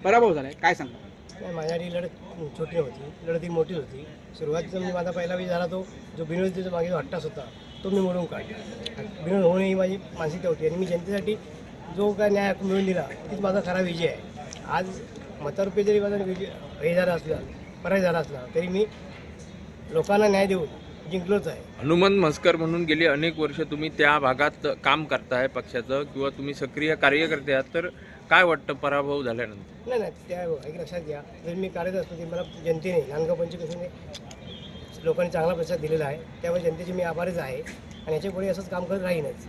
पराभव झालाय, काय सांगा? नाही, माझ्यासाठी लढत छोटी नव्हती, लढत ही मोठीच होती. सुरुवातीचा म्हणजे माझा पहिला विजय झाला तो जो बिनविरोधीचा मागे जो हट्टास होता तो मी मोडून काढला. बिनविरोध होणे ही माझी मानसिकता होती आणि मी जनतेसाठी जो काय न्याय मिळवून दिला तीच माझा खरा विजय आहे. आज मतारूपी जरी माझा विजय हे झाला असला, पराजय झाला असला तरी मी लोकांना न्याय देऊन जिंकलोच आहे. हनुमंत म्हसकर म्हणून गेली अनेक वर्ष तुम्ही त्या भागात काम करताय पक्षाचं किंवा तुम्ही सक्रिय कार्यकर्ते आहात, तर काय वाटतं पराभव झाल्यानंतर? नाही नाही, त्या एक लक्षात घ्या, जर मी कार्यरत असतो की मला जनतेने नांदगाव पंचकृषीने लोकांनी चांगला प्रतिसाद दिलेला आहे, त्यामुळे जनतेचे मी आभारीच आहे आणि याच्यापुढे असंच काम करत राहीनच.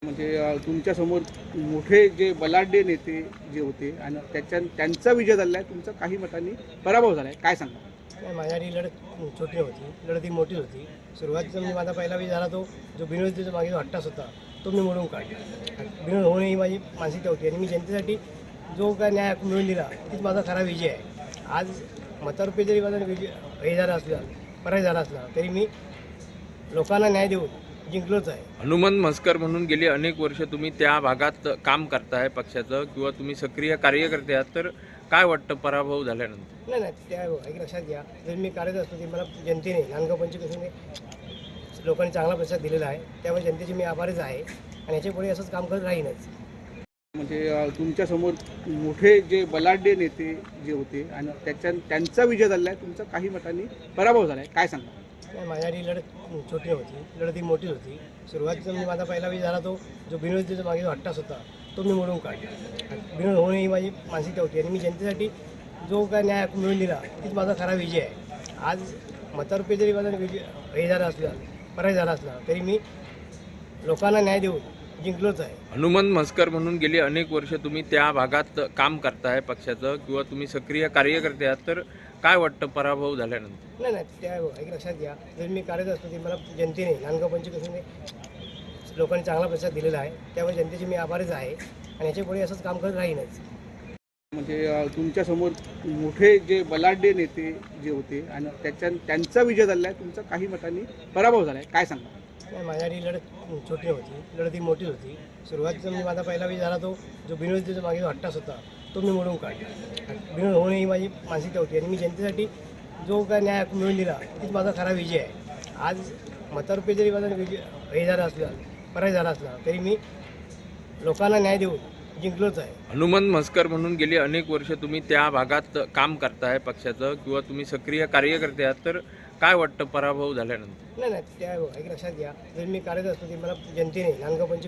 म्हणजे तुमच्यासमोर मोठे जे बलाढ्य नेते जे होते आणि त्यांचा विजय झाला आहे, तुमचा काही मतांनी पराभव झालाय, काय सांगा? नाही, माझ्यासाठी लढत छोटी नव्हती, लढत ही मोठीच होती. सुरुवातीचा म्हणजे माझा पहिला विजय झाला तो जो बिनविरोधीचा मागे जो हट्टास होता तो मी मोडून काढला. बिनविरोध होणे ही माझी मानसिकता होती आणि मी जनतेसाठी जो काय न्याय मिळवून दिला तीच माझा खरा विजय आहे. आज मतारूपी जरी माझा विजय हे झाला असला, पराजय झाला असला तरी मी लोकांना न्याय देऊन जिंकलोच आहे. हनुमंत म्हसकर म्हणून गेली अनेक वर्ष तुम्ही त्या भागात काम करताय पक्षाचं किंवा तुम्ही सक्रिय कार्यकर्ते आहात, तर काय वाटतं पराभव झाल्यानंतर? नाही नाही, त्या एक लक्षात घ्या, जर मी कार्यरत असतो की मला जनतेने नांदगाव पंचकृषीने लोकांनी चांगला प्रतिसाद दिलेला आहे, त्यामुळे जनतेचे मी आभारीच आहे आणि याच्यापुढे असंच काम करत राहीनच. म्हणजे तुमच्यासमोर मोठे जे बलाढ्य नेते जे होते आणि त्यांचा विजय झाला आहे, तुमचा काही मतांनी पराभव झालाय, काय सांगा? नाही, माझ्यासाठी लढत छोटी नव्हती, लढत ही मोठीच होती. सुरुवातीचा म्हणजे माझा पहिला विजय झाला तो जो बिनविरोधीचा मागे जो हट्टास होता तो मी मोडून काढला. बिनविरोध होणे ही माझी मानसिकता होती आणि मी जनतेसाठी जो काय न्याय मिळवून दिला तीच माझा खरा विजय आहे. आज मतारूपी जरी माझा विजय हे झाला असला, पराजय झाला असला तरी मी लोकांना न्याय देऊन जिंकलोच आहे. हनुमंत म्हसकर म्हणून गेली अनेक वर्ष तुम्ही त्या भागात काम करताय पक्षाचं किंवा तुम्ही सक्रिय कार्यकर्ते आहात, तर काय वाटतं पराभव झाल्यानंतर? नाही नाही, त्या एक लक्षात घ्या, जर मी कार्यरत असतो की मला जनतेने नांदगाव पंचकृषीने लोकांनी चांगला प्रतिसाद दिलेला आहे, त्यामुळे जनतेचे मी आभारीच आहे आणि याच्यापुढे असंच काम करत राहीनच. म्हणजे तुमच्यासमोर मोठे जे बलाढ्य नेते जे होते आणि त्यांचा विजय झाला आहे, तुमचा काही मतांनी पराभव झालाय, काय सांगा? नाही, माझ्यासाठी लढत छोटी नव्हती, लढत ही मोठीच होती. सुरुवातीचा म्हणजे माझा पहिला विजय झाला तो जो बिनविरोधीचा मागे जो हट्टास होता तो मी मोडून काढला. बिनविरोध होणे ही माझी मानसिकता होती आणि मी जनतेसाठी जो काय न्याय मिळवून दिला तीच माझा खरा विजय आहे. आज मतारूपी जरी माझा विजय हे झाला असला, पराजय झाला असला तरी मी लोकांना न्याय देऊन जिंकलोच आहे. हनुमंत म्हसकर म्हणून गेली अनेक वर्ष तुम्ही त्या भागात काम करताय पक्षाचं किंवा तुम्ही सक्रिय कार्यकर्ते आहात, तर काय वाटतं पराभव झाल्यानंतर? नाही नाही, त्या एक लक्षात घ्या, जर मी कार्यरत असतो की मला जनतेने नांदगाव पंच